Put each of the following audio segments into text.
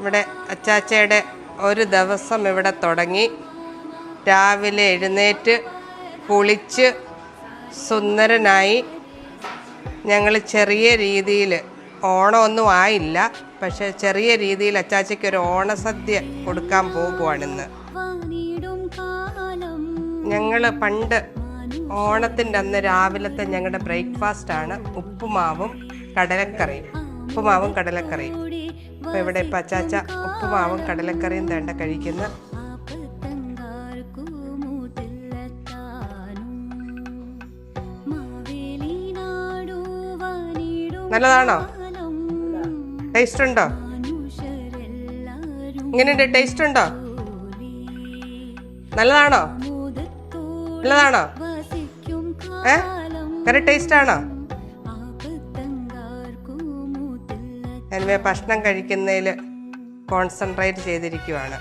ഇവിടെ അച്ചാച്ചയുടെ ഒരു ദിവസം ഇവിടെ തുടങ്ങി. രാവിലെ എഴുന്നേറ്റ് കുളിച്ച് സുന്ദരനായി ഞങ്ങൾ ചെറിയ രീതിയിൽ, ഓണമൊന്നും ആയില്ല, പക്ഷെ ചെറിയ രീതിയിൽ അച്ചാച്ചയ്ക്ക് ഒരു ഓണസദ്യ കൊടുക്കാൻ പോകുവാണിന്ന്. ഞങ്ങൾ പണ്ട് ഓണത്തിൻ്റെ അന്ന് രാവിലത്തെ ഞങ്ങളുടെ ബ്രേക്ക്ഫാസ്റ്റാണ് ഉപ്പുമാവും കടലക്കറിയും. അപ്പോൾ ഇവിടെ ഇപ്പം അച്ചാച്ച ഉപ്പുമാവും കടലക്കറിയും തേണ്ട കഴിക്കുന്ന. നല്ലതാണോ? ടേസ്റ്റ് ഉണ്ടോ? ഇങ്ങനെയുണ്ട്, ടേസ്റ്റ് ഉണ്ടോ? നല്ലതാണോ? കറി ടേസ്റ്റ് ആണോ? ഞാൻ ഭക്ഷണം കഴിക്കുന്നതിൽ കോൺസെൻട്രേറ്റ് ചെയ്തിരിക്കുവാണ്.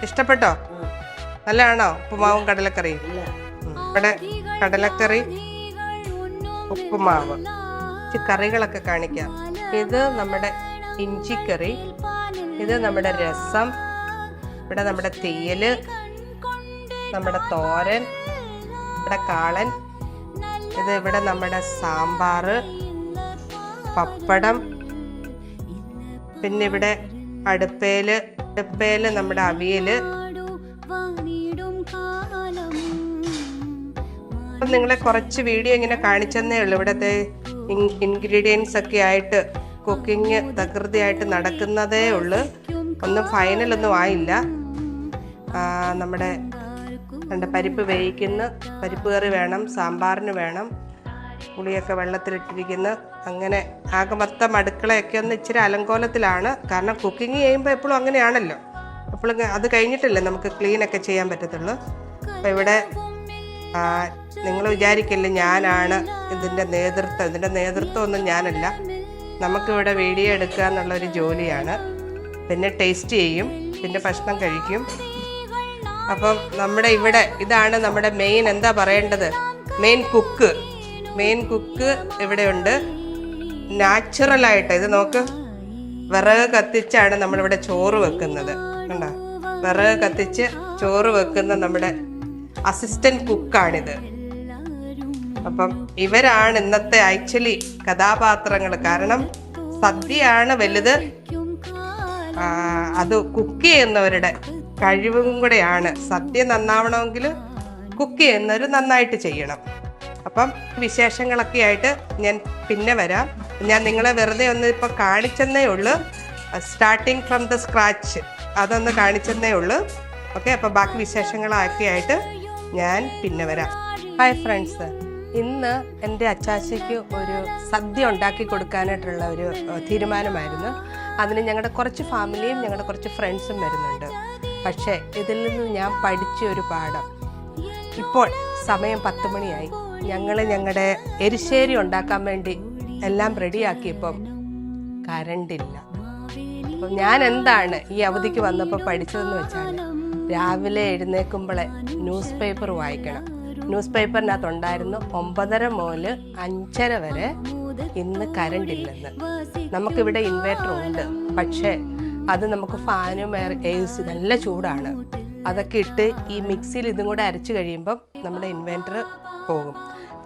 ഇഷ്ടപ്പെട്ടോ? നല്ലതാണോ ഉപ്പുമാവും കടലക്കറിയും? ഇവിടെ കടലക്കറി, ഉപ്പുമാവ്. കറികളൊക്കെ കാണിക്കാം. ഇത് നമ്മുടെ ഇഞ്ചിക്കറി, ഇത് നമ്മുടെ രസം, ഇവിടെ നമ്മുടെ തീയല്, നമ്മുടെ തോരൻ, ഇവിടെ കാളൻ, ഇത് ഇവിടെ നമ്മുടെ സാമ്പാർ, പപ്പടം, പിന്നെ ഇവിടെ അടുപ്പേല് നമ്മുടെ അവിയല്. അപ്പം നിങ്ങളെ കുറച്ച് വീഡിയോ ഇങ്ങനെ കാണിച്ചെന്നേ ഉള്ളൂ. ഇവിടുത്തെ ഇൻഗ്രീഡിയൻസ് ഒക്കെ ആയിട്ട് കുക്കിംഗ് തകൃതിയായിട്ട് നടക്കുന്നതേ ഉള്ളൂ. ഒന്നും ഫൈനലൊന്നും ആയില്ല. നമ്മുടെ പരിപ്പ് വേവിക്കുന്നു, പരിപ്പ് കറി വേണം, സാമ്പാറിന് വേണം, പുളിയൊക്കെ വെള്ളത്തിലിട്ടിരിക്കുന്നു. അങ്ങനെ ആകെ മൊത്തം അടുക്കളയൊക്കെ ഒന്ന് ഇച്ചിരി അലങ്കോലത്തിലാണ്. കാരണം കുക്കിംഗ് ചെയ്യുമ്പോൾ എപ്പോഴും അങ്ങനെയാണല്ലോ, എപ്പോഴും അത് കഴിഞ്ഞിട്ടല്ലേ നമുക്ക് ക്ലീനൊക്കെ ചെയ്യാൻ പറ്റത്തുള്ളൂ. അപ്പോൾ ഇവിടെ നിങ്ങൾ വിചാരിക്കില്ല ഞാനാണ് ഇതിൻ്റെ നേതൃത്വം ഒന്നും ഞാനല്ല. നമുക്കിവിടെ വീഡിയോ എടുക്കുക എന്നുള്ളൊരു ജോലിയാണ്. പിന്നെ ടേസ്റ്റ് ചെയ്യും, പിന്നെ ഭക്ഷണം കഴിക്കും. അപ്പം നമ്മുടെ ഇവിടെ ഇതാണ് നമ്മുടെ മെയിൻ, എന്താ പറയേണ്ടത്, മെയിൻ കുക്ക് ഇവിടെ ഉണ്ട്. നാച്ചുറലായിട്ട് ഇത് നോക്ക്, വിറക് കത്തിച്ചാണ് നമ്മളിവിടെ ചോറ് വെക്കുന്നത്. കണ്ടോ, വിറക് കത്തിച്ച് ചോറ് വെക്കുന്ന നമ്മുടെ അസിസ്റ്റന്റ് കുക്കാണിത്. അപ്പം ഇവരാണ് ഇന്നത്തെ ആക്ച്വലി കഥാപാത്രങ്ങൾ. കാരണം സദ്യയാണ് വലുത്, അത് കുക്ക് ചെയ്യുന്നവരുടെ കഴിവും കൂടെയാണ്. സദ്യ നന്നാവണമെങ്കിൽ കുക്ക് ചെയ്യുന്നവർ നന്നായിട്ട് ചെയ്യണം. അപ്പം വിശേഷങ്ങളൊക്കെ ആയിട്ട് ഞാൻ പിന്നെ വരാം. ഞാൻ നിങ്ങളെ വെറുതെ ഒന്ന് ഇപ്പോൾ കാണിച്ചെന്നേ ഉള്ളൂ, സ്റ്റാർട്ടിങ് ഫ്രം ദ സ്ക്രാച്ച് അതൊന്ന് കാണിച്ചെന്നേ ഉള്ളൂ. ഓക്കെ, അപ്പോൾ ബാക്കി വിശേഷങ്ങളൊക്കെ ആയിട്ട് ഞാൻ പിന്നെ വരാം. ഹായ് ഫ്രണ്ട്സ്, ഇന്ന് എൻ്റെ അച്ചാച്ചയ്ക്ക് ഒരു സദ്യ ഉണ്ടാക്കി കൊടുക്കാനായിട്ടുള്ള ഒരു തീരുമാനമായിരുന്നു. അതിന് ഞങ്ങളുടെ കുറച്ച് ഫാമിലിയും ഞങ്ങളുടെ കുറച്ച് ഫ്രണ്ട്സും വരുന്നുണ്ട്. പക്ഷേ ഇതിൽ നിന്ന് ഞാൻ പഠിച്ച ഒരു പാഠം, ഇപ്പോൾ സമയം 10 മണിയായി. ഞങ്ങളുടെ എരിശ്ശേരി ഉണ്ടാക്കാൻ വേണ്ടി എല്ലാം റെഡിയാക്കിയപ്പം കറണ്ടില്ല. അപ്പം ഞാൻ എന്താണ് ഈ അവധിക്ക് വന്നപ്പോൾ പഠിച്ചതെന്ന് വെച്ചാൽ, രാവിലെ എഴുന്നേൽക്കുമ്പോഴേ ന്യൂസ് പേപ്പർ വായിക്കണം. ന്യൂസ് പേപ്പറിനകത്തുണ്ടായിരുന്നു 9:30 മുതൽ 5:30 വരെ ഇന്ന് കറണ്ടില്ലെന്ന്. നമുക്കിവിടെ ഇൻവേർട്ടർ ഉണ്ട്, പക്ഷേ അത് നമുക്ക് ഫാനും AC നല്ല ചൂടാണ്. അതൊക്കെ ഇട്ട് ഈ മിക്സിയിൽ ഇതും കൂടെ അരച്ച് കഴിയുമ്പം നമ്മുടെ ഇൻവേർട്ടർ പോകും.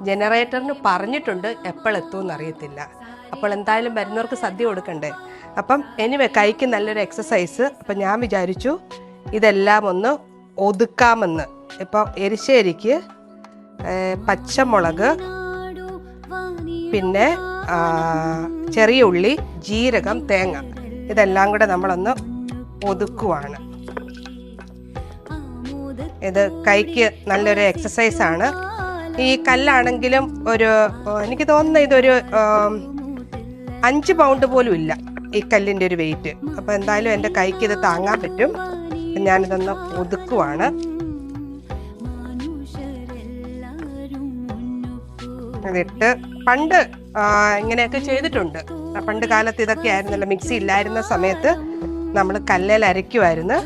ജനറേറ്ററിന് പറഞ്ഞിട്ടുണ്ട്, എപ്പോഴെത്തുമെന്ന് അറിയത്തില്ല. അപ്പോൾ എന്തായാലും വരുന്നവർക്ക് സദ്യ കൊടുക്കണ്ടേ. അപ്പം കൈക്ക് നല്ലൊരു എക്സസൈസ്. അപ്പം ഞാൻ വിചാരിച്ചു ഇതെല്ലാം ഒന്ന് ഒതുക്കാമെന്ന്. ഇപ്പോൾ എരിശ്ശേരിക്ക് പച്ചമുളക്, പിന്നെ ചെറിയ ഉള്ളി, ജീരകം, തേങ്ങ, ഇതെല്ലാം കൂടെ നമ്മളൊന്ന് ഒതുക്കുവാണ്. ഇത് കൈക്ക് നല്ലൊരു എക്സസൈസാണ്. ഈ കല്ലാണെങ്കിലും എനിക്ക് തോന്നുന്നു ഇതൊരു 5 പൗണ്ട് പോലും ഇല്ല ഈ കല്ലിൻ്റെ ഒരു വെയിറ്റ്. അപ്പോൾ എന്തായാലും എൻ്റെ കൈക്ക് ഇത് താങ്ങാൻ പറ്റും. ഞാനിതൊന്ന് ഒതുക്കുവാണ്. ഇതിട്ട് പണ്ട് ഇങ്ങനെയൊക്കെ ചെയ്തിട്ടുണ്ട്. പണ്ട് കാലത്ത് ഇതൊക്കെ ആയിരുന്നല്ലോ, മിക്സി ഇല്ലായിരുന്ന സമയത്ത് നമ്മൾ കല്ലേൽ അരയ്ക്കുമായിരുന്നു.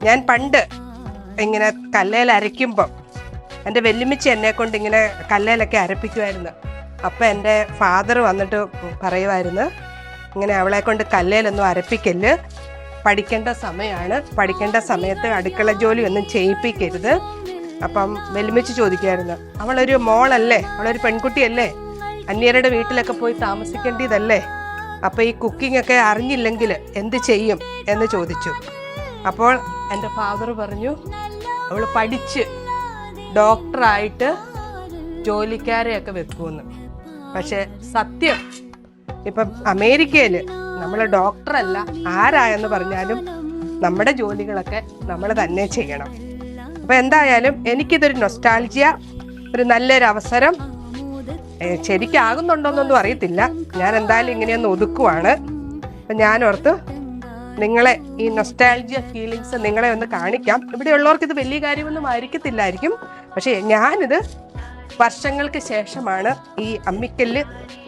ഞാൻ പണ്ട് ഇങ്ങനെ കല്ലേൽ അരയ്ക്കുമ്പം എൻ്റെ വെല്ലുമിച്ചി എന്നെ കൊണ്ട് ഇങ്ങനെ കല്ലേലൊക്കെ അരപ്പിക്കുമായിരുന്നു. അപ്പം എൻ്റെ ഫാദർ വന്നിട്ട് പറയുമായിരുന്നു, ഇങ്ങനെ അവളെ കൊണ്ട് കല്ലേലൊന്നും അരപ്പിക്കല്, പഠിക്കേണ്ട സമയമാണ്, പഠിക്കേണ്ട സമയത്ത് അടുക്കള ജോലി ഒന്നും ചെയ്യിപ്പിക്കരുത്. അപ്പം വെല്ലുമിച്ചി ചോദിക്കുമായിരുന്നു, അവളൊരു മോളല്ലേ, അവളൊരു പെൺകുട്ടിയല്ലേ, അന്യരുടെ വീട്ടിലൊക്കെ പോയി താമസിക്കേണ്ടതല്ലേ, അപ്പോൾ ഈ കുക്കിംഗ് ഒക്കെ അറിഞ്ഞില്ലെങ്കിൽ എന്ത് ചെയ്യും എന്ന് ചോദിച്ചു. അപ്പോൾ എൻ്റെ ഫാദർ പറഞ്ഞു, അവൾ പഠിച്ച് ഡോക്ടറായിട്ട് ജോലിക്കാരെയൊക്കെ വെക്കുമെന്ന്. പക്ഷെ സത്യം ഇപ്പം അമേരിക്കയിൽ നമ്മൾ ഡോക്ടറല്ല, ആരായെന്ന് പറഞ്ഞാലും നമ്മുടെ ജോലികളൊക്കെ നമ്മൾ തന്നെ ചെയ്യണം. അപ്പം എന്തായാലും എനിക്കിതൊരു നൊസ്റ്റാൾജിയ, ഒരു നല്ലൊരു അവസരം. ശരിക്കാകുന്നുണ്ടോന്നൊന്നും അറിയത്തില്ല, ഞാൻ എന്തായാലും ഇങ്ങനെയൊന്ന് ഒതുക്കുവാണ്. അപ്പം ഞാനോർത്ത് നിങ്ങളെ ഈ നൊസ്റ്റാൾജിയ ഫീലിങ്സ് നിങ്ങളെ ഒന്ന് കാണിക്കാം. ഇവിടെ ഉള്ളവർക്ക് ഇത് വലിയ കാര്യമൊന്നും ആയിരിക്കത്തില്ലായിരിക്കും, പക്ഷേ ഞാനിത് വർഷങ്ങൾക്ക് ശേഷമാണ് ഈ അമ്മിക്കല്ല്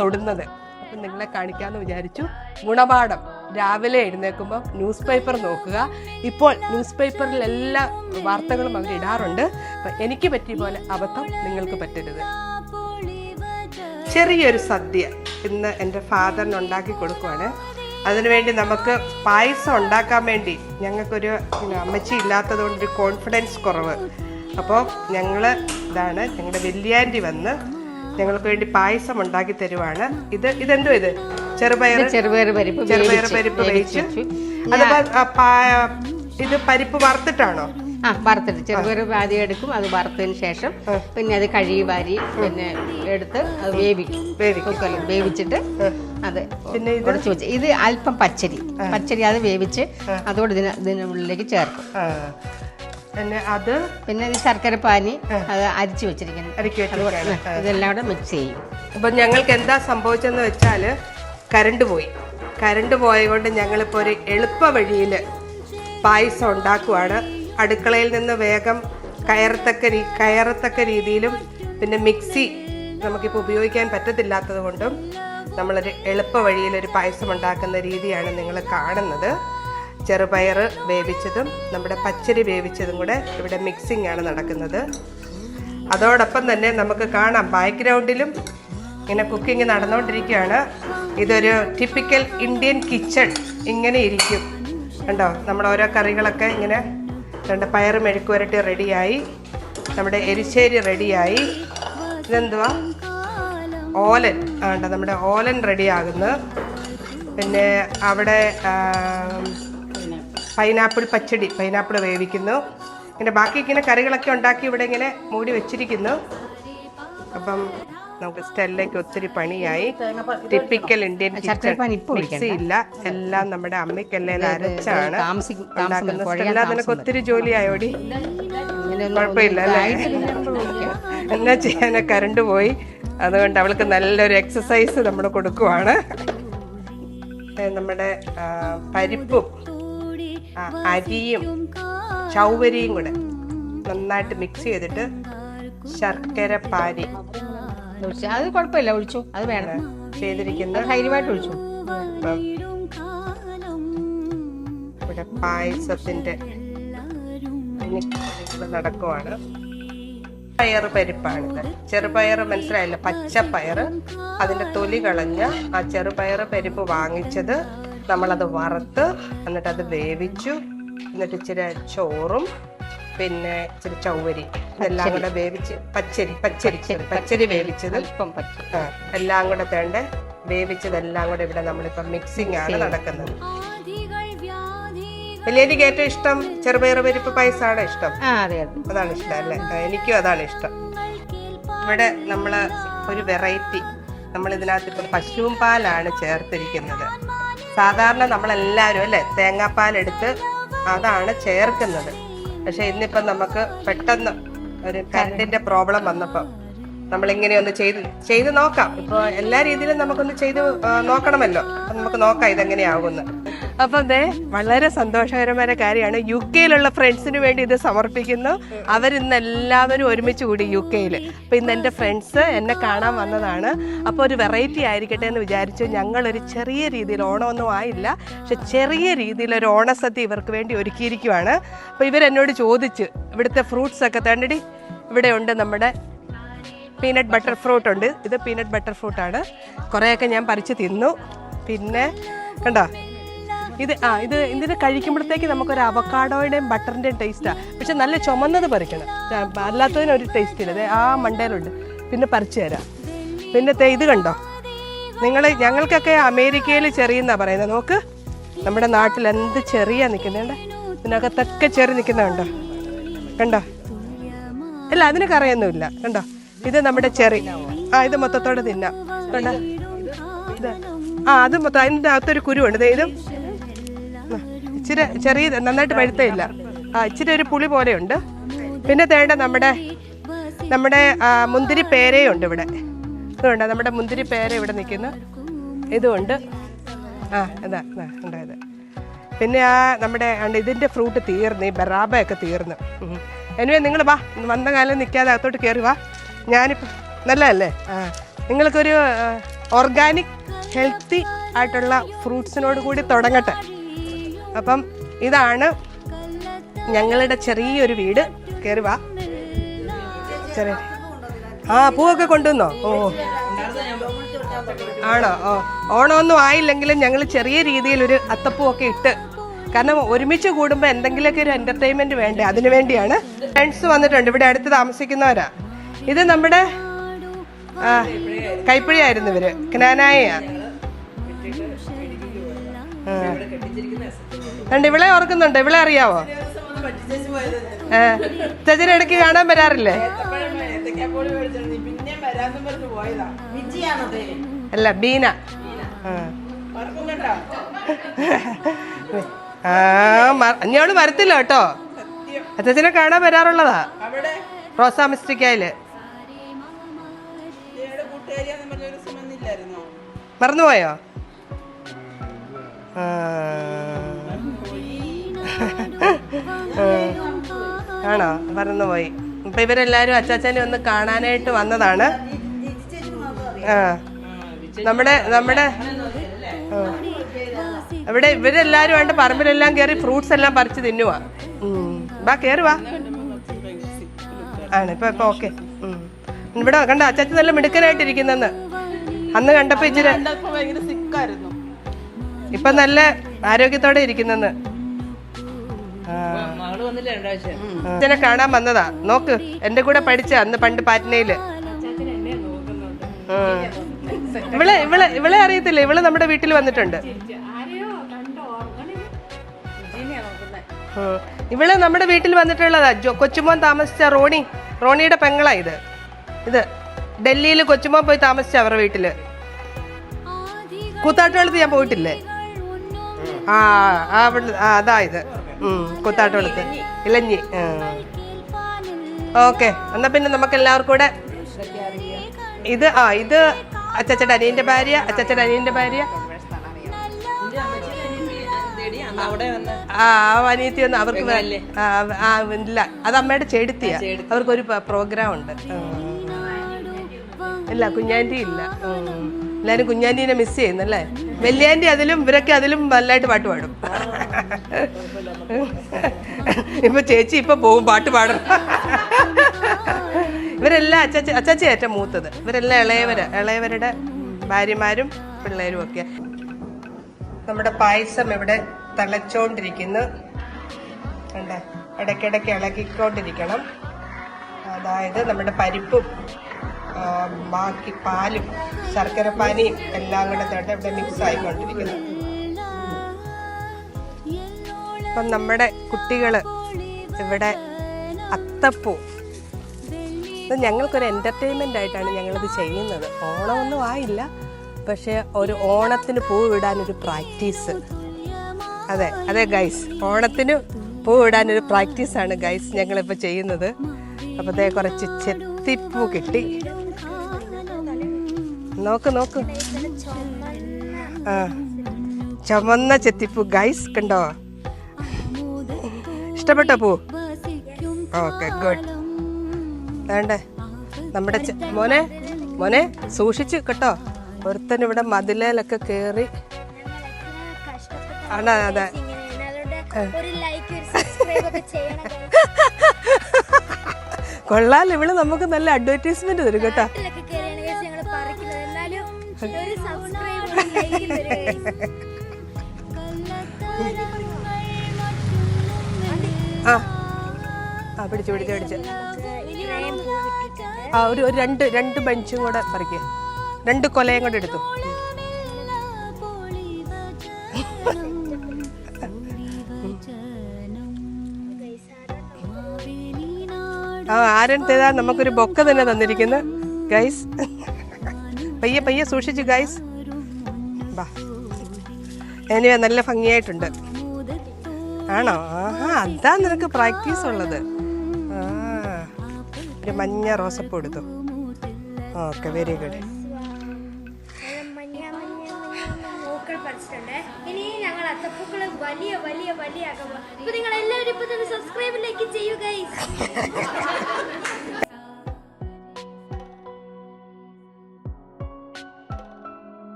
തൊടുന്നത്. അപ്പം നിങ്ങളെ കാണിക്കാമെന്ന് വിചാരിച്ചു. ഗുണപാഠം: രാവിലെ എഴുന്നേൽക്കുമ്പോൾ ന്യൂസ് പേപ്പർ നോക്കുക. ഇപ്പോൾ ന്യൂസ് പേപ്പറിൽ എല്ലാ വാർത്തകളും അവർ ഇടാറുണ്ട്. അപ്പം എനിക്ക് പറ്റിയ പോലെ അബദ്ധം നിങ്ങൾക്ക് പറ്റരുത്. ചെറിയൊരു സദ്യ ഇന്ന് എൻ്റെ ഫാദറിന് ഉണ്ടാക്കി കൊടുക്കുവാണ്. അതിനുവേണ്ടി നമുക്ക് പായസം ഉണ്ടാക്കാൻ വേണ്ടി ഞങ്ങൾക്കൊരു അമ്മച്ചി ഇല്ലാത്തത് കൊണ്ടൊരു കോൺഫിഡൻസ് കുറവ്. അപ്പോൾ ഇതാണ് ഞങ്ങളുടെ വലിയാൻറ്റി വന്ന് ഞങ്ങൾക്ക് വേണ്ടി പായസം ഉണ്ടാക്കി തരുവാണ്. ഇതെന്തോ ഇത് ചെറുപയർ പരിപ്പ് വേവിച്ച്, ഇത് പരിപ്പ് വറുത്തിട്ടാണോ? വറുത്തിട്ട് ചെറുപയർ ആദ്യം എടുക്കും. അത് വറുത്തതിന് ശേഷം പിന്നെ അത് കഴുകി വാരി പിന്നെ എടുത്ത് അത് വേവിച്ചിട്ട് അത് പിന്നെ ഉടച്ചു വെച്ച് ഇത് അല്പം പച്ചരി അത് വേവിച്ച് അതോട് ഇതിനുള്ളിലേക്ക് ചേർക്കും. പിന്നെ അത് പിന്നെ ഈ ശർക്കര പാനി അത് അരിച്ചു വെച്ചിരിക്കുന്നു, ഇതെല്ലാം കൂടെ മിക്സ് ചെയ്യും. അപ്പം ഞങ്ങൾക്ക് എന്താ സംഭവിച്ചെന്ന് വെച്ചാൽ കറണ്ട് പോയത് കൊണ്ട് ഞങ്ങളിപ്പോൾ ഒരു എളുപ്പ വഴിയിൽ പായസം ഉണ്ടാക്കുവാണ്. അടുക്കളയിൽ നിന്ന് വേഗം കയറത്തക്ക രീതിയിലും പിന്നെ മിക്സി നമുക്കിപ്പോൾ ഉപയോഗിക്കാൻ പറ്റത്തില്ലാത്തത് കൊണ്ടും നമ്മളൊരു എളുപ്പ വഴിയിലൊരു പായസം ഉണ്ടാക്കുന്ന രീതിയാണ് നിങ്ങൾ കാണുന്നത്. ചെറുപയർ വേവിച്ചതും നമ്മുടെ പച്ചരി വേവിച്ചതും കൂടെ ഇവിടെ മിക്സിംഗ് ആണ് നടക്കുന്നത്. അതോടൊപ്പം തന്നെ നമുക്ക് കാണാം ബാക്ക്ഗ്രൗണ്ടിലും ഇങ്ങനെ കുക്കിംഗ് നടന്നുകൊണ്ടിരിക്കുകയാണ്. ഇതൊരു ടിപ്പിക്കൽ ഇന്ത്യൻ കിച്ചൺ ഇങ്ങനെ ഇരിക്കും കണ്ടോ. നമ്മുടെ ഓരോ കറികളൊക്കെ ഇങ്ങനെ പയറ് മെഴുക്കുവരട്ടി റെഡിയായി, നമ്മുടെ എരിശ്ശേരി റെഡിയായി. ഇതെന്തുവാ? ഓലൻ നമ്മുടെ ഓലൻ റെഡിയാകുന്നു. പിന്നെ അവിടെ പൈനാപ്പിൾ വേവിക്കുന്നു. ഇങ്ങനെ ബാക്കി ഇങ്ങനെ കറികളൊക്കെ ഉണ്ടാക്കി ഇവിടെ ഇങ്ങനെ മൂടി വെച്ചിരിക്കുന്നു. അപ്പം നമുക്ക് സ്റ്റെല്ലയ്ക്ക് ഒത്തിരി പണിയായി. ടിപ്പിക്കൽ ഇന്ത്യൻ കിച്ചൺ, മിക്സി ഇല്ല, എല്ലാം നമ്മുടെ അമ്മിക്കല്ലേൽ അരച്ചാണ് ഉണ്ടാക്കുന്നത്. സ്റ്റെല്ല നിനക്ക് ഒത്തിരി ജോലി ആയോടി? കുഴപ്പമില്ല അല്ലേ? എന്നാ ചെയ്യാൻ, കറണ്ട് പോയി. അതുകൊണ്ട് അവൾക്ക് നല്ലൊരു എക്സസൈസ് നമ്മൾ കൊടുക്കുവാണ്. നമ്മുടെ പരിപ്പും അരിയും ചൗവരിയും കൂടെ നന്നായിട്ട് മിക്സ് ചെയ്തിട്ട് ശർക്കര പാനി അത് കുഴപ്പമില്ല, ഒഴിച്ചു, അത് വേണം ചെയ്തിരിക്കുന്ന ധൈര്യമായിട്ട് ഒഴിച്ചു. ഇവിടെ പായസത്തിന്റെ നടക്കുവാണ്. പരിപ്പാണിത്. ചെറുപയർ മനസ്സിലായില്ല, പച്ചപ്പയർ. അതിന്റെ തൊലി കളഞ്ഞ ആ ചെറുപയർ പരിപ്പ് വാങ്ങിച്ചത് നമ്മളത് വറുത്ത് എന്നിട്ട് അത് വേവിച്ചു. എന്നിട്ട് ഇച്ചിരി ചോറും പിന്നെ ഇച്ചിരി ചൗവരി ഇതെല്ലാം കൂടെ വേവിച്ച് പച്ചരി വേവിച്ചത് എല്ലാം കൂടെ തേണ്ട വേവിച്ചതെല്ലാം കൂടെ ഇവിടെ നമ്മളിപ്പം മിക്സിംഗ് ആണ് നടക്കുന്നത്. വലിയ ഏറ്റവും ഇഷ്ടം ചെറുപയർ പരിപ്പ് പായസമാണ് ഇഷ്ടം. അതാണ് ഇഷ്ടം അല്ലേ? എനിക്കും അതാണ് ഇഷ്ടം. ഇവിടെ നമ്മള് ഒരു വെറൈറ്റി, നമ്മൾ ഇതിനകത്ത് ഇപ്പം പശുവും പാലാണ് ചേർത്തിരിക്കുന്നത്. സാധാരണ നമ്മളെല്ലാവരും അല്ലേ തേങ്ങാപ്പാലെടുത്ത് അതാണ് ചേർക്കുന്നത്. പക്ഷെ ഇന്നിപ്പം നമുക്ക് പെട്ടെന്ന് ഒരു കറണ്ടിന്റെ പ്രോബ്ലം വന്നപ്പോൾ നമ്മളിങ്ങനെയൊന്ന് ചെയ്ത് നോക്കാം. ഇപ്പോൾ എല്ലാ രീതിയിലും നമുക്കൊന്ന് ചെയ്ത് നോക്കണമല്ലോ. അപ്പം നമുക്ക് നോക്കാം ഇതെങ്ങനെയാകുമെന്ന്. അപ്പം വളരെ സന്തോഷകരമായ കാര്യമാണ്. UK-യിലുള്ള ഫ്രണ്ട്സിന് വേണ്ടി ഇത് സമർപ്പിക്കുന്നു. അവരിന്ന് എല്ലാവരും ഒരുമിച്ച് കൂടി UK-യിൽ. അപ്പം ഇന്ന് എൻ്റെ ഫ്രണ്ട്സ് എന്നെ കാണാൻ വന്നതാണ്. അപ്പോൾ ഒരു വെറൈറ്റി ആയിരിക്കട്ടെ എന്ന് വിചാരിച്ചു. ഞങ്ങളൊരു ചെറിയ രീതിയിൽ, ഓണമൊന്നും ആയില്ല, പക്ഷെ ചെറിയ രീതിയിലൊരു ഓണസദ്യ ഇവർക്ക് വേണ്ടി ഒരുക്കിയിരിക്കുവാണ്. അപ്പോൾ ഇവരെന്നോട് ചോദിച്ച് ഇവിടുത്തെ ഫ്രൂട്ട്സൊക്കെ തണ്ടടി, ഇവിടെ ഉണ്ട് നമ്മുടെ പീനട്ട് ബട്ടർ ഫ്രൂട്ട് ഉണ്ട്. ഇത് പീനട്ട് ബട്ടർ ഫ്രൂട്ടാണ്. കുറേയൊക്കെ ഞാൻ പറിച്ച് തിന്നു. പിന്നെ കണ്ടോ ഇത് ഇതിന് കഴിക്കുമ്പോഴത്തേക്ക് നമുക്കൊരു അവക്കാഡോയുടെയും ബട്ടറിൻ്റെയും ടേസ്റ്റാണ്. പക്ഷെ നല്ല ചുമന്നത് പറിക്കണം, അല്ലാത്തതിനൊരു ടേസ്റ്റ് ഇല്ല. ആ മണ്ടയിലുണ്ട്. പിന്നെ പറിച്ചു തരാം. പിന്നെ ഇത് കണ്ടോ, ഞങ്ങൾക്കൊക്കെ അമേരിക്കയിൽ ചെറിയെന്നാണ് പറയുന്നത്. നോക്ക്, നമ്മുടെ നാട്ടിൽ എന്ത് ചെറിയ നിൽക്കുന്നുണ്ട്. ഇതിനകത്തൊക്കെ ചെറി നിൽക്കുന്നുണ്ടോ? കണ്ടോ? അല്ല, അതിന് കറിയൊന്നുമില്ല. കണ്ടോ? ഇത് നമ്മുടെ ചെറി. ഇത് മൊത്തത്തോടെ തിന്നാം. കണ്ടോ? ഇത് അത് മൊത്തം അതിൻ്റെ അകത്തൊരു കുരുവുണ്ട്. ഇതും ഇച്ചിരി ചെറിയ, നന്നായിട്ട് പഴുത്തയില്ല. ഇച്ചിരി ഒരു പുളി പോലെയുണ്ട്. പിന്നെ തേണ്ട നമ്മുടെ മുന്തിരി പേരയുണ്ട് ഇവിടെ. ഇതുണ്ട് നമ്മുടെ മുന്തിരി പേര ഇവിടെ നിൽക്കുന്നു. ഇതുമുണ്ട്. ഇതാ ഉണ്ടായത്. പിന്നെ നമ്മുടെ ഇതിൻ്റെ ഫ്രൂട്ട് തീർന്ന്, ഈ ബറാബയൊക്കെ തീർന്ന്. എനിവേ നിങ്ങൾ വന്ന കാലം നിൽക്കാതെ അകത്തോട്ട് കയറി വാ. ഞാനിപ്പോൾ നല്ലതല്ലേ? നിങ്ങൾക്കൊരു ഓർഗാനിക് ഹെൽത്തി ആയിട്ടുള്ള ഫ്രൂട്ട്സിനോട് കൂടി തുടങ്ങട്ടെ. അപ്പം ഇതാണ് ഞങ്ങളുടെ ചെറിയൊരു വീട്. കയറി വാ. ചെറിയ പൂവൊക്കെ കൊണ്ടുവന്നോ? ആണോ? ഓണമൊന്നും ആയില്ലെങ്കിലും ഞങ്ങൾ ചെറിയ രീതിയിലൊരു അത്തപ്പൂവൊക്കെ ഇട്ട്, കാരണം ഒരുമിച്ച് കൂടുമ്പോൾ എന്തെങ്കിലുമൊക്കെ ഒരു എന്റർടൈൻമെന്റ് വേണ്ടേ, അതിനു വേണ്ടിയാണ്. ഫ്രണ്ട്സ് വന്നിട്ടുണ്ട്, ഇവിടെ അടുത്ത് താമസിക്കുന്നവരാ. ഇത് നമ്മുടെ കൈപ്പഴിയായിരുന്നു. ഇവര് ക്നാനായ. ഇവളെ ഓർക്കുന്നുണ്ടോ? ഇവളെ അറിയാവോ? ചേച്ചിയുടെ ഇടയ്ക്ക് കാണാൻ വരാറില്ലേ? അല്ല, ബീന. അഞ്ഞോള് വരത്തില്ല കേട്ടോ. അച്ഛനെ കാണാൻ വരാറുള്ളതാ റോസാ മിസ്റ്റിക്കായില്. മറന്നുപോയോ? ആണോ? മറന്നുപോയി. അപ്പൊ ഇവരെല്ലാരും അച്ചാച്ചനെ ഒന്ന് കാണാനായിട്ട് വന്നതാണ്. നമ്മുടെ ഇവിടെ ഇവരെല്ലാരും വേണ്ട പറമ്പിലെല്ലാം കയറി ഫ്രൂട്ട്സ് എല്ലാം പറിച്ച് തിന്നുവാ. കയറി വാ. ആണ് ഇപ്പൊ ഓക്കെ. ഇവിടെ കണ്ട അച്ചാച്ചൻ നല്ല മിടുക്കനായിട്ടിരിക്കുന്നെന്ന് അന്ന് കണ്ടപ്പോ ഇച്ചിരി, ഇപ്പൊ നല്ല ആരോഗ്യത്തോടെ ഇരിക്കുന്നെന്ന്. അച്ഛനെ കാണാൻ വന്നതാ. നോക്ക്, എന്റെ കൂടെ പഠിച്ച അന്ന് പണ്ട് പാറ്റ്നയില്. ഇവളെ അറിയത്തില്ല. ഇവള് നമ്മുടെ വീട്ടിൽ വന്നിട്ടുണ്ട്. ഇവള് നമ്മുടെ വീട്ടിൽ വന്നിട്ടുള്ളതാ. കൊച്ചുമോൻ താമസിച്ച റോണിയുടെ പെങ്ങളാ ഇത്. ഡൽഹിയിൽ കൊച്ചുമോൻ പോയി താമസിച്ച അവരുടെ വീട്ടില്. കൂത്താട്ടുകുളത്ത് ഞാൻ പോയിട്ടില്ലേ? അതാ ഇത്. കൂത്താട്ടുകുളത്ത് ഇലഞ്ഞി. ഓക്കെ, എന്നാ പിന്നെ നമുക്ക് എല്ലാവർക്കും കൂടെ ഇത് അച്ചാച്ചയുടെ അനിയന്റെ ഭാര്യ, അച്ചാച്ചയുടെ അനിയന്റെ ഭാര്യ. അനിയത്തി വന്ന് അവർക്ക് ഇല്ല, അത് അമ്മയുടെ ചേടത്തിയാ. അവർക്കൊരു പ്രോഗ്രാം ഉണ്ട്. ഇല്ല, കുഞ്ഞാൻറ്റി ഇല്ല. എല്ലാരും കുഞ്ഞാൻറ്റീനെ മിസ് ചെയ്യുന്നല്ലേ? വല്യാൻറ്റി അതിലും ഇവരൊക്കെ അതിലും നല്ലതായിട്ട് പാട്ട് പാടും. ഇപ്പൊ ചേച്ചി ഇപ്പൊ പോവും പാട്ട് പാടും. ഇവരെല്ലാം അച്ചാച്ചി ഏറ്റവും മൂത്തത്. ഇവരെല്ലാം ഇളയവരുടെ ഭാര്യമാരും പിള്ളേരും ഒക്കെ. നമ്മുടെ പായസം ഇവിടെ തിളച്ചോണ്ടിരിക്കുന്നു. ഇടയ്ക്കിടയ്ക്ക് ഇളക്കിക്കൊണ്ടിരിക്കണം. അതായത് നമ്മുടെ പരിപ്പും ബാക്കി പാലും ശർക്കര പാനിയും എല്ലാം കൂടെ ഇവിടെ മിക്സ് ആയിക്കൊണ്ടിരിക്കുന്നു. അപ്പം നമ്മുടെ കുട്ടികള് ഇവിടെ അത്തപ്പൂ, ഇത് ഞങ്ങൾക്കൊരു എന്റർടൈൻമെന്റ് ആയിട്ടാണ് ഞങ്ങളിത് ചെയ്യുന്നത്. ഓണമൊന്നും ആയില്ല, പക്ഷെ ഒരു ഓണത്തിന് പൂവിടാനൊരു പ്രാക്ടീസ്. അതെ ഗൈസ്, ഓണത്തിന് പൂവിടാനൊരു പ്രാക്ടീസാണ് ഗൈസ് ഞങ്ങളിപ്പോൾ ചെയ്യുന്നത്. അപ്പോൾ കുറച്ച് ചെത്തിപ്പൂ കിട്ടി. നോക്ക് ചുമന്ന ചെത്തിപ്പൂ ഗൈസ്, കണ്ടോ? ഇഷ്ടപ്പെട്ടോ പൂ? Okay, good. വേണ്ടേ നമ്മുടെ മോനെ സൂക്ഷിച്ച് കേട്ടോ. ഒരുത്തൻ ഇവിടെ മതിലയിലൊക്കെ കേറി. അതെ, കൊള്ളാൽ, ഇവള് നമുക്ക് നല്ല അഡ്വർടൈസ്മെന്റ് തരും കേട്ടോ. ആ പിടിച്ച് ആ ഒരു രണ്ട് ബഞ്ചും കൂടെ പറിക്കുക. 2 കൊലയും കൂടെ എടുത്തു. ആരെടുത്തേതാ നമുക്കൊരു ബൊക്ക തന്നെ തന്നിരിക്കുന്നു ഗൈസ്. പയ്യെ സൂക്ഷിച്ചു ഗൈസ്. എനിവേ നല്ല ഭംഗിയായിട്ടുണ്ട്. ആണോ? ആഹാ, അതാ നിനക്ക് പ്രാക്ടീസ് ഉള്ളത്. ഒരു മഞ്ഞ റോസപ്പൂ എടുത്തു. Okay, very good. ഇനി ഞങ്ങൾ അത്തപ്പൂക്കള് വലിയ വലിയ വലിയ നിങ്ങൾ എല്ലാവരും ഇപ്പൊ തന്നെ സബ്സ്ക്രൈബിലേക്ക് ചെയ്യുക.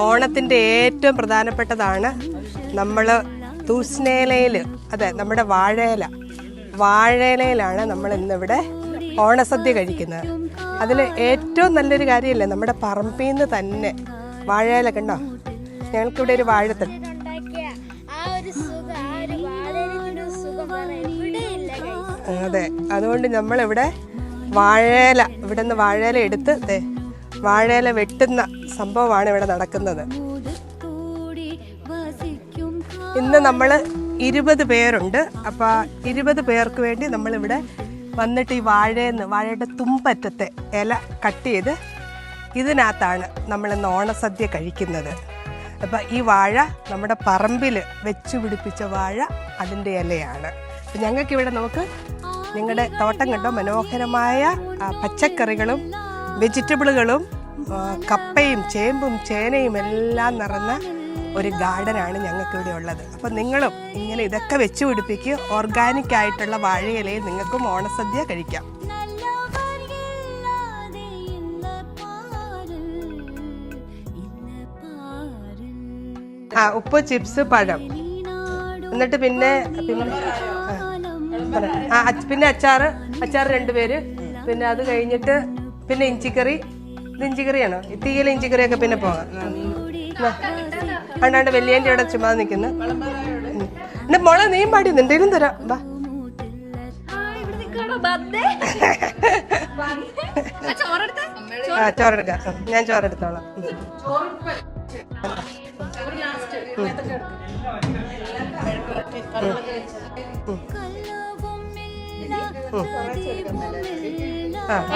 ഓണത്തിന്റെ ഏറ്റവും പ്രധാനപ്പെട്ടതാണ് നമ്മള് തൂസ്നേലയില്, അതെ നമ്മുടെ വാഴയിലയിലാണ് നമ്മൾ ഇന്നിവിടെ ഓണസദ്യ കഴിക്കുന്നത്. അതിൽ ഏറ്റവും നല്ലൊരു കാര്യമല്ലേ, നമ്മുടെ പറമ്പിൽ നിന്ന് തന്നെ വാഴയില കണ്ടോ. ഞങ്ങൾക്കിവിടെ ഒരു വാഴത്തണ്ട്. അതെ, അതുകൊണ്ട് നമ്മളിവിടെ ഇവിടെ നിന്ന് വാഴയില എടുത്ത് വാഴയില വെട്ടുന്ന സംഭവമാണ് ഇവിടെ നടക്കുന്നത്. ഇന്ന് നമ്മൾ 20 പേരുണ്ട്. അപ്പോൾ 20 പേർക്ക് വേണ്ടി നമ്മളിവിടെ വന്നിട്ട് ഈ വാഴയുടെ തുമ്പറ്റത്തെ ഇല കട്ട് ചെയ്ത് ഇതിനകത്താണ് നമ്മളിന്ന് ഓണസദ്യ കഴിക്കുന്നത്. അപ്പം ഈ വാഴ നമ്മുടെ പറമ്പിൽ വെച്ച് പിടിപ്പിച്ച വാഴ, അതിൻ്റെ ഇലയാണ്. അപ്പം ഞങ്ങൾക്കിവിടെ നമുക്ക് നിങ്ങളുടെ തോട്ടം കണ്ടോ, മനോഹരമായ പച്ചക്കറികളും വെജിറ്റബിളുകളും കപ്പയും ചേമ്പും ചേനയും എല്ലാം നിറഞ്ഞ ഒരു ഗാർഡനാണ് ഞങ്ങൾക്കിവിടെ ഉള്ളത്. അപ്പം നിങ്ങളും ഇങ്ങനെ ഇതൊക്കെ വെച്ച് പിടിപ്പിക്കുക. ഓർഗാനിക് ആയിട്ടുള്ള വാഴയിലയിൽ നിങ്ങൾക്കും ഓണസദ്യ കഴിക്കാം. ഉപ്പ്, ചിപ്സ്, പഴം, എന്നിട്ട് പിന്നെ അച്ചാറ് 2 പേര്, പിന്നെ അത് കഴിഞ്ഞിട്ട് പിന്നെ ഇഞ്ചിക്കറി. ഇത് ഇഞ്ചിക്കറിയാണോ? തീയൽ ഇഞ്ചിക്കറിയൊക്കെ പിന്നെ പോകാം. അണ്ടാണ്ട് വലിയൻ്റെ ഇവിടെ ചുമ്മാ നിൽക്കുന്നു. എന്റെ മോളെ നീ പാടി എന്തെങ്കിലും തരാം. ചോറെടുക്കാം. ഞാൻ ചോറെടുത്തോളാം.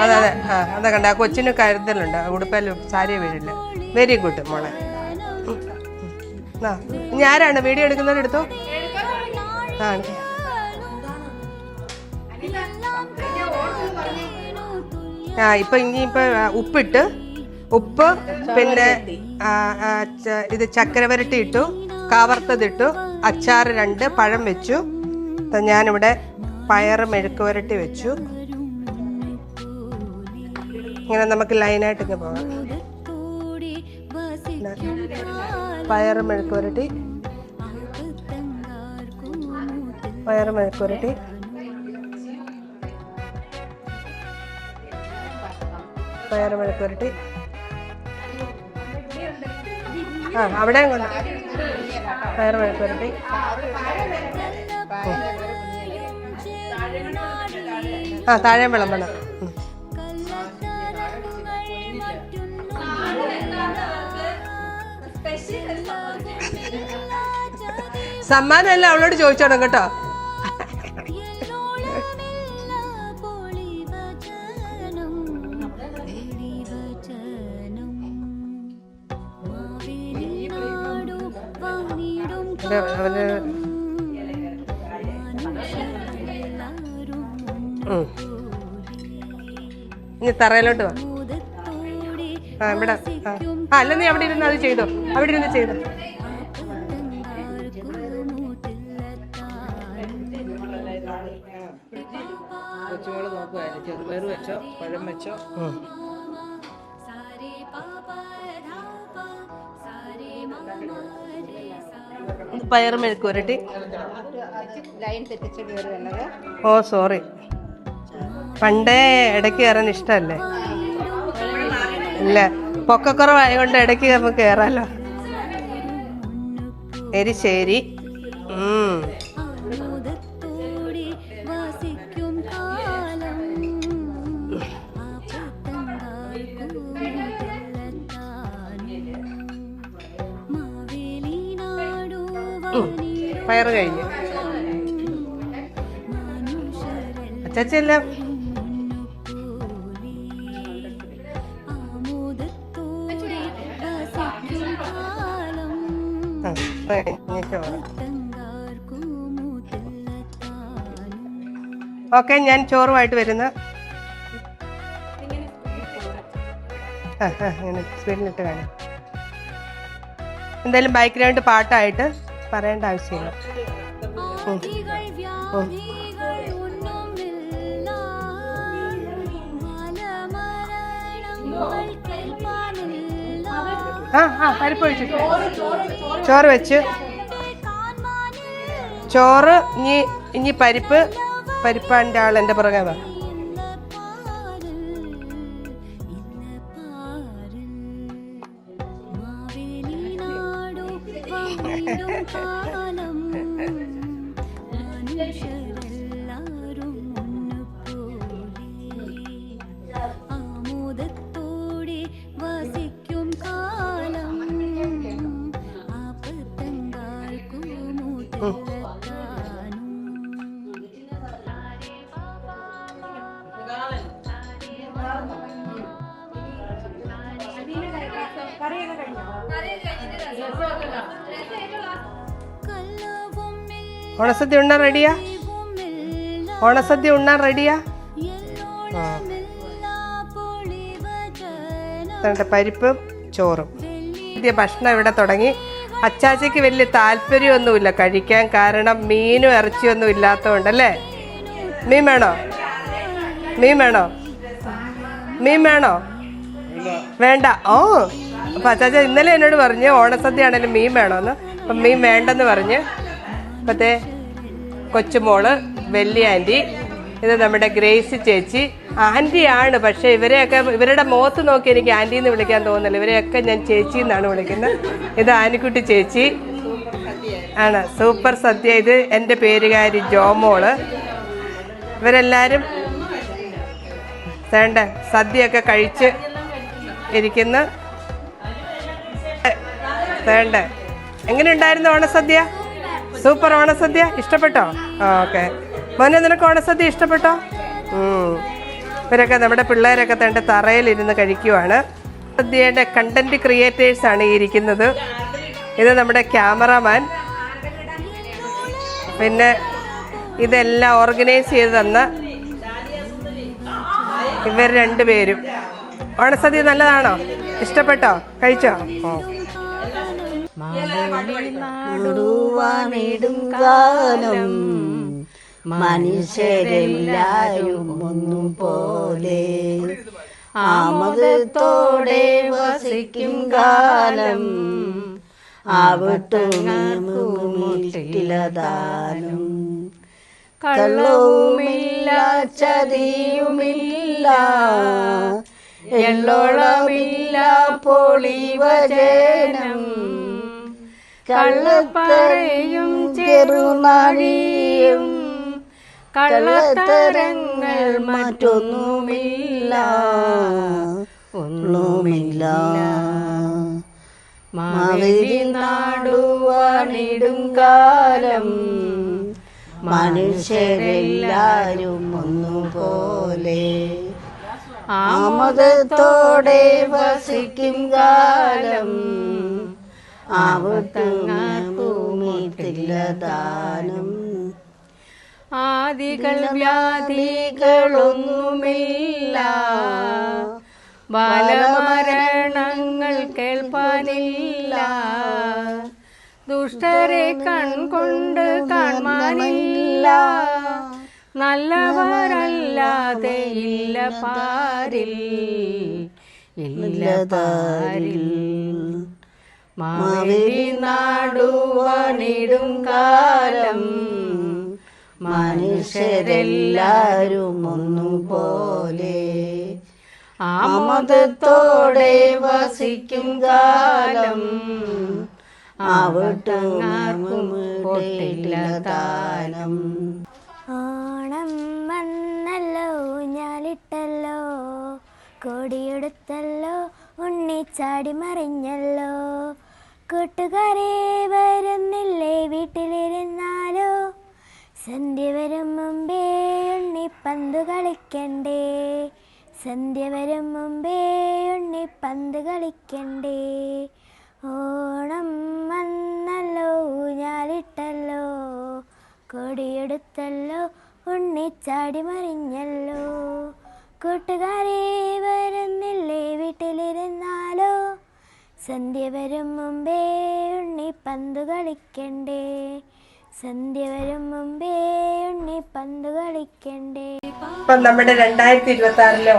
അതെ അതെ കണ്ട. ആ കൊച്ചിന് കരുതലുണ്ട്, ഉടുപ്പലും സാരി വീഴില്ല. വെരി ഗുഡ് മോളെ. ഞാനാണ് വീഡിയോ എടുക്കുന്നവർ എടുത്തോ. ഇനിയിപ്പോ ഉപ്പ് പിന്നെ ഇത് ചക്കരവരട്ടി ഇട്ടു, കാവർത്തതിട്ടു, അച്ചാറ് 2, പഴം വെച്ചു. ഞാനിവിടെ പയറ് മെഴുക്ക് വരട്ടി വെച്ചു. ഇങ്ങനെ നമുക്ക് ലൈനായിട്ട് ഇങ്ങനെ പോകാം. പയറ് മെഴുക്ക് വരട്ടി, പയറ് മെഴുക്ക് വരട്ടി, പയറ് മെഴുക്ക് വരട്ടി. അവിടെ കൊണ്ട് പയറ് മെഴുക്ക് വരട്ടി. താഴെ വിളമ്പണം. സമ്മാനമല്ല, അവളോട് ചോദിച്ചോണം കേട്ടോ. ഇനി തറയിലോട്ട് വാ. ഇവിടെ അല്ല, നീ അവിടെ ഇരുന്ന് അത് ചെയ്തോ. അവിടെ ഇരുന്ന് ചെയ്തോ. കൊച്ചുമോള് നോക്കുവായിരുന്നു. ചെറുപയർ വെച്ചോ, പഴം വെച്ചോ. പയർ മെഴുക്കുരട്ടി. ലൈൻ തെറ്റിച്ച് കയറുന്നത്. ഓ സോറി, പണ്ടേ ഇടയ്ക്ക് കയറാൻ ഇഷ്ടമല്ലേ? ഇല്ല, പൊക്കക്കുറവായതുകൊണ്ട് ഇടയ്ക്ക് നമുക്ക് കയറാലോ. എരിശ്ശേരി. പയറ് കഴിഞ്ഞു. അച്ചാച്ചെല്ലാം ഓക്കെ. ഞാൻ ചോറുമായിട്ട് വരുന്ന ഇങ്ങനെ സ്പീഡിലിട്ട് കാണും. എന്തായാലും ബാക്ക്ഗ്രൗണ്ട് പാട്ടായിട്ട് പറയേണ്ട ആവശ്യമില്ല. പരിപ്പ് ഒഴിച്ചു ചോറ് വെച്ച്. ചോറ് ഇനി പരിപ്പാൻ്റെ ആൾ എൻ്റെ പുറകെ വാ. ഓണസദ്യ ഉണ്ണാൻ റെഡിയാ? ഓണസദ്യ ഉണ്ണാൻ റെഡിയാ? പരിപ്പും ചോറും. ഭക്ഷണം ഇവിടെ തുടങ്ങി. അച്ചാച്ചയ്ക്ക് വലിയ താല്പര്യമൊന്നുമില്ല കഴിക്കാൻ, കാരണം മീനും ഇറച്ചിയൊന്നും ഇല്ലാത്തതുകൊണ്ടല്ലേ. മീൻ വേണോ? മീൻ വേണോ? മീൻ വേണോ? വേണ്ട. ഓ, അപ്പം അച്ചാച്ച ഇന്നലെ എന്നോട് പറഞ്ഞ് ഓണസദ്യ ആണെങ്കിലും മീൻ വേണമെന്ന്. അപ്പം മീൻ വേണ്ടെന്ന് പറഞ്ഞ്. അപ്പത്തേ കൊച്ചുമോള്, വലിയ ആൻറ്റി, ഇത് നമ്മുടെ ഗ്രേസി ചേച്ചി. ആൻറ്റിയാണ്, പക്ഷേ ഇവരുടെ മുഖത്ത് നോക്കി എനിക്ക് ആൻറ്റി എന്ന് വിളിക്കാൻ തോന്നുന്നില്ല. ഇവരെയൊക്കെ ഞാൻ ചേച്ചി എന്നാണ് വിളിക്കുന്നത്. ഇത് ആനിക്കുട്ടി ചേച്ചി ആണ്. സൂപ്പർ സദ്യ. ഇത് എൻ്റെ പേരുകാരി ജോമോള്. ഇവരെല്ലാവരും വേണ്ട സദ്യയൊക്കെ കഴിച്ച് ഇരിക്കുന്ന. വേണ്ട, എങ്ങനെയുണ്ടായിരുന്നു ഓണസദ്യ? സൂപ്പർ ഓണസദ്യ. ഇഷ്ടപ്പെട്ടോ? ഓക്കെ മോനെ, നിനക്ക് ഓണസദ്യ ഇഷ്ടപ്പെട്ടോ? ഇവരൊക്കെ നമ്മുടെ പിള്ളേരൊക്കെ തൻ്റെ തറയിലിരുന്ന് കഴിക്കുവാണ്. സദ്യയുടെ കണ്ടന്റ് ക്രിയേറ്റേഴ്സാണ് ഈ ഇരിക്കുന്നത്. ഇത് നമ്മുടെ ക്യാമറാമാൻ. പിന്നെ ഇതെല്ലാം ഓർഗനൈസ് ചെയ്ത് തന്ന ഇവർ രണ്ടുപേരും. ഓണസദ്യ നല്ലതാണോ? ഇഷ്ടപ്പെട്ടോ? കഴിച്ചോ? കാലം മനുഷ്യരെല്ലാരും ഒന്നുപോലെ ആമോദത്തോടെ വസിക്കും കാലം ആവട്ടുമില്ലതാനും കള്ളവുമില്ല ചതിയുമില്ല എള്ളോളമില്ല പൊളിവചനം കള്ളപ്പറയും ചെറുനാഴിയും കള്ളത്തരങ്ങൾ മറ്റൊന്നുമില്ല ഒന്നുമില്ല മാവേലി നാടുവാണിടും കാലം മനുഷ്യരെല്ലാരും ഒന്നുപോലെ ആമോദത്തോടെ വസിക്കും കാലം ആവത്തങ്ങാർക്കുമില്ലതാനും ആദികൾ വ്യാധികളൊന്നുമില്ല ബാലമരണങ്ങൾ കേൾപ്പാനില്ല ദുഷ്ടരെ കൺകൊണ്ട് കാണാനില്ല നല്ലവരല്ലാതെ ഇല്ല പാരിൽ ഇല്ല പാരിൽ മാവേലി നാടുവാണിടും കാലം മനുഷ്യരെല്ലാരും ഒന്നുപോലെ ആമോദത്തോടെ വസിക്കും കാലം ആവട്ടങ്ങാർക്കും പൊട്ടില്ല താനം. ഓണം വന്നല്ലോ ഊഞ്ഞാലിട്ടല്ലോ കൊടിയെടുത്തല്ലോ ഉണ്ണിച്ചാടി മറിഞ്ഞല്ലോ കൂട്ടുകാരെ വരുന്നില്ലേ വീട്ടിലിരുന്നാലോ സന്ധ്യ വരും മുമ്പേ ഉണ്ണിപ്പന്ത് കളിക്കണ്ടേ സന്ധ്യ വരും മുമ്പേ ഉണ്ണിപ്പന്ത് കളിക്കണ്ടേ ഓണം വന്നല്ലോ ഊഞ്ഞാലിട്ടല്ലോ കൊടിയെടുത്തല്ലോ ഉണ്ണിച്ചാടി മറിഞ്ഞല്ലോ കൂട്ടുകാരെ വരുന്നില്ലേ വീട്ടിലിരുന്നാലോ സന്ധ്യ വരും മുമ്പേ ഉണ്ണിപ്പന്ത് കളിക്കണ്ടേ സന്ധ്യ വരും മുമ്പേ ഉണ്ണിപ്പന്ത് കളിക്കണ്ടേ. ഇപ്പൊ നമ്മുടെ 2026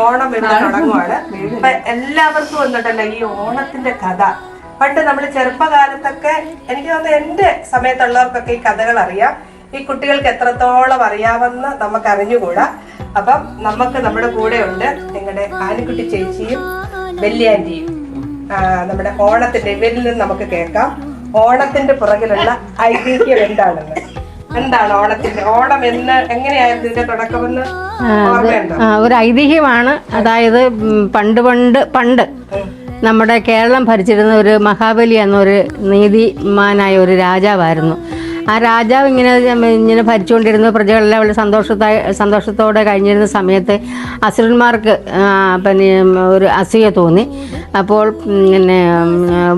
ഓണം ഇവിടെ തുടങ്ങുവാണ്. അപ്പൊ എല്ലാവർക്കും വന്നിട്ടല്ലോ ഈ ഓണത്തിന്റെ കഥ. പണ്ട് നമ്മൾ ചെറുപ്പകാലത്തൊക്കെ എനിക്ക് തോന്നുന്നു എന്റെ സമയത്തുള്ളവർക്കൊക്കെ ഈ കഥകൾ അറിയാം. ഈ കുട്ടികൾക്ക് എത്രത്തോളം അറിയാമെന്ന് നമുക്ക് അറിഞ്ഞുകൂടാ. അപ്പം നമുക്ക് നമ്മുടെ കൂടെ ഉണ്ട് നിങ്ങളുടെ ആനിക്കുട്ടി ചേച്ചിയും വല്യാന്റിയും. നമ്മുടെ ഓണത്തിന്റെ ഇവരിൽ നിന്ന് നമുക്ക് കേൾക്കാം ഓണത്തിന്റെ പുറകിലുള്ള ഐതിഹ്യം എന്താണെന്ന്. എന്താണ് ഓണം എങ്ങനെയായിരുന്നു ഇതിന്റെ തുടക്കമെന്ന് ഓർമ്മയുണ്ടോ? ഒരു ഐതിഹ്യമാണ്. അതായത് പണ്ട് നമ്മുടെ കേരളം ഭരിച്ചിരുന്ന ഒരു മഹാബലി എന്നൊരു നീതിമാനായ ഒരു രാജാവായിരുന്നു. ആ രാജാവ് ഇങ്ങനെ ഭരിച്ചുകൊണ്ടിരുന്ന പ്രജകളെല്ലാം വളരെ സന്തോഷത്തോടെ കഴിഞ്ഞിരുന്ന സമയത്ത് അസുരന്മാർക്ക് പിന്നെ ഒരു അസൂയ തോന്നി. അപ്പോൾ പിന്നെ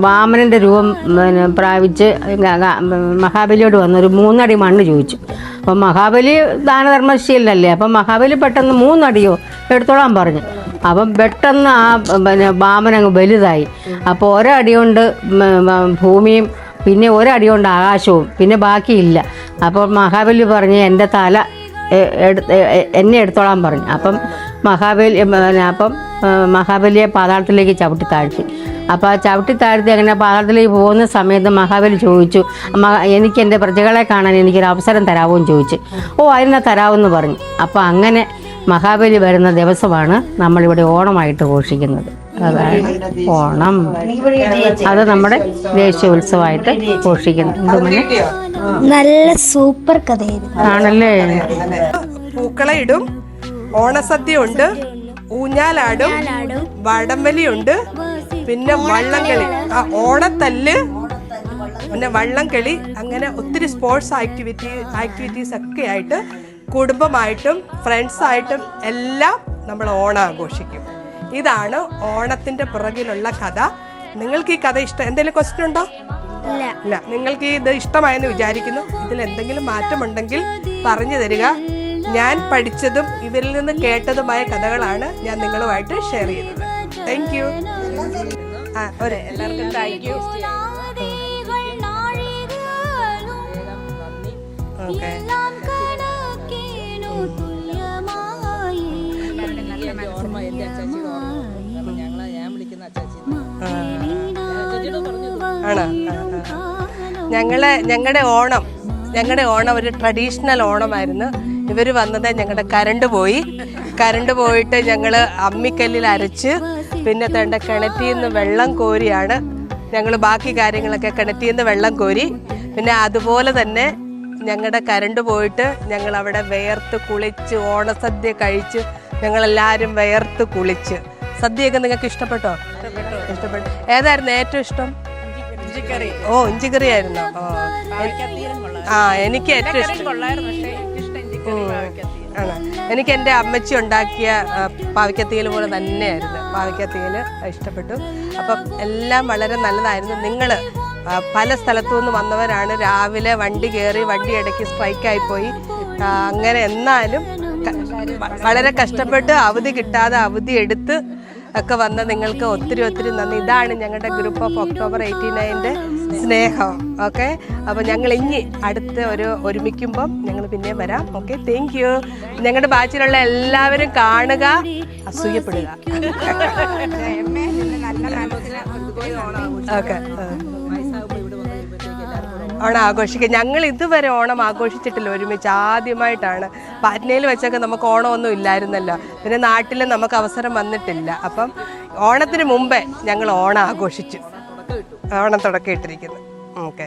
വാമനൻ്റെ രൂപം പ്രാപിച്ച് മഹാബലിയോട് വന്നൊരു 3 അടി മണ്ണ് ചോദിച്ചു. അപ്പം മഹാബലി ദാനധർമ്മശീലല്ലേ. അപ്പം മഹാബലി പെട്ടെന്ന് 3 അടിയോ എടുത്തോളാൻ പറഞ്ഞു. അപ്പം പെട്ടെന്ന് ആ പിന്നെ വാമൻ അങ്ങ് വലുതായി. അപ്പോൾ ഒരടി കൊണ്ട് ഭൂമിയും പിന്നെ ഒരടി കൊണ്ട് ആകാശവും പിന്നെ ബാക്കിയില്ല. അപ്പോൾ മഹാബലി പറഞ്ഞ് എൻ്റെ തല എന്നെ എടുത്തോളാൻ പറഞ്ഞു. അപ്പം മഹാബലിയെ പാതാളത്തിലേക്ക് ചവിട്ടി താഴ്ത്തി. അപ്പോൾ ആ ചവിട്ടി താഴ്ത്തി അങ്ങനെ പാതാളത്തിലേക്ക് പോകുന്ന സമയത്ത് മഹാബലി ചോദിച്ചു, എനിക്ക് എൻ്റെ പ്രജകളെ കാണാൻ എനിക്കൊരു അവസരം തരാമോ എന്ന് ചോദിച്ചു. അതിനെ തരാമെന്ന് പറഞ്ഞു. അപ്പോൾ അങ്ങനെ മഹാബലി വരുന്ന ദിവസമാണ് നമ്മളിവിടെ ഓണമായിട്ട് ഘോഷിക്കുന്നത്. അതാണ് ഓണം. അത് നമ്മുടെ ദേശീയ ഉത്സവമായിട്ട് ഘോഷിക്കുന്നു. നല്ല സൂപ്പർ കഥയായിരുന്നു. ആണല്ലേ. പൂക്കള ഇടും, ഓണസദ്യ ഉണ്ട്, ഊഞ്ഞാലാടും, വടംവലിയുണ്ട്, പിന്നെ വള്ളംകളി, ഓണത്തല്ല്, പിന്നെ വള്ളംകളി, അങ്ങനെ ഒത്തിരി സ്പോർട്സ് ആക്ടിവിറ്റീസ് ഒക്കെ ആയിട്ട് കുടുംബമായിട്ടും ഫ്രണ്ട്സായിട്ടും എല്ലാം നമ്മൾ ഓണം ആഘോഷിക്കും. ഇതാണ് ഓണത്തിന്റെ പുറകിലുള്ള കഥ. നിങ്ങൾക്ക് ഈ കഥ എന്തെങ്കിലും ക്വസ്റ്റ്യൻ ഉണ്ടോ? ഇല്ല. നിങ്ങൾക്ക് ഇത് ഇഷ്ടമായെന്ന് വിചാരിക്കുന്നു. ഇതിൽ എന്തെങ്കിലും മാറ്റമുണ്ടെങ്കിൽ പറഞ്ഞു തരിക. ഞാൻ പഠിച്ചതും ഇവരിൽ നിന്ന് കേട്ടതുമായ കഥകളാണ് ഞാൻ നിങ്ങളുമായിട്ട് ഷെയർ ചെയ്തത്. Thank you. എല്ലാവർക്കും താങ്ക് യു. ഓക്കെ. ഓർമ്മ എൻ്റെ അച്ചാച്ചിയുടെ ഓർമ്മ ഞാൻ വിളിക്കുന്ന അച്ചാച്ചി ആണോ? ഞങ്ങളുടെ ഓണം ഒരു ട്രഡീഷണൽ ഓണമായിരുന്നു. ഇവർ വന്നത് ഞങ്ങളുടെ കറണ്ട് പോയിട്ട് ഞങ്ങൾ അമ്മിക്കല്ലിൽ അരച്ച് പിന്നെ കിണറ്റിൽ നിന്ന് വെള്ളം കോരിയാണ് ഞങ്ങൾ ബാക്കി കാര്യങ്ങളൊക്കെ കിണറ്റിൽ നിന്ന് വെള്ളം കോരി. പിന്നെ അതുപോലെ തന്നെ ഞങ്ങളുടെ കറണ്ട് പോയിട്ട് ഞങ്ങൾ അവിടെ വിയർത്ത് കുളിച്ച് ഓണസദ്യ കഴിച്ച് ഞങ്ങളെല്ലാവരും വിയർത്ത് കുളിച്ച്. സദ്യയൊക്കെ നിങ്ങൾക്ക് ഇഷ്ടപ്പെട്ടോ? ഇഷ്ടപ്പെട്ടു. ഏതായിരുന്നു ഏറ്റവും ഇഷ്ടം? ഇഞ്ചിക്കറി ആയിരുന്നു. എനിക്ക് ഏറ്റവും ഇഷ്ടം ആണ്. എനിക്ക് എൻ്റെ അമ്മച്ചി ഉണ്ടാക്കിയ പാവയ്ക്കത്തീയൽ പോലെ തന്നെയായിരുന്നു. പാവയ്ക്കത്തീയൽ ഇഷ്ടപ്പെട്ടു. അപ്പം എല്ലാം വളരെ നല്ലതായിരുന്നു. നിങ്ങൾ പല സ്ഥലത്തു നിന്ന് വന്നവരാണ്. രാവിലെ വണ്ടി കയറി വണ്ടി ഇടയ്ക്ക് സ്ട്രൈക്കായിപ്പോയി. അങ്ങനെ എന്നാലും വളരെ കഷ്ടപ്പെട്ട് അവധി കിട്ടാതെ അവധി എടുത്ത് ഒക്കെ വന്ന നിങ്ങൾക്ക് ഒത്തിരി നന്ദി. ഇതാണ് ഞങ്ങളുടെ ഗ്രൂപ്പ് ഓഫ് ഒക്ടോബർ 89 സ്നേഹം. ഓക്കെ, അപ്പൊ ഞങ്ങൾ ഇനി അടുത്ത ഒരുമിക്കുമ്പം ഞങ്ങൾ പിന്നെ വരാം. Okay, thank you. ഞങ്ങളുടെ ബാച്ചിലുള്ള എല്ലാവരും കാണുക, അസൂയപ്പെടുക. ഓക്കെ, വയസ്സാകുമ്പോൾ ഇവിടെ വന്നു കഴിയുമ്പോഴത്തേക്ക് എല്ലാവരും ഓണം ആഘോഷിക്കുക. ഞങ്ങൾ ഇതുവരെ ഓണം ആഘോഷിച്ചിട്ടില്ല ഒരുമിച്ച്, ആദ്യമായിട്ടാണ്. പാറ്റ്നയിൽ വെച്ചൊക്കെ നമുക്ക് ഓണമൊന്നും ഇല്ലായിരുന്നല്ലോ, പിന്നെ നാട്ടിൽ നമുക്ക് അവസരം വന്നിട്ടില്ല. അപ്പം ഓണത്തിന് മുമ്പേ ഞങ്ങൾ ഓണം ആഘോഷിച്ചു, ഓണം തുടക്കം ഇട്ടിരിക്കുന്നു. ഓക്കെ.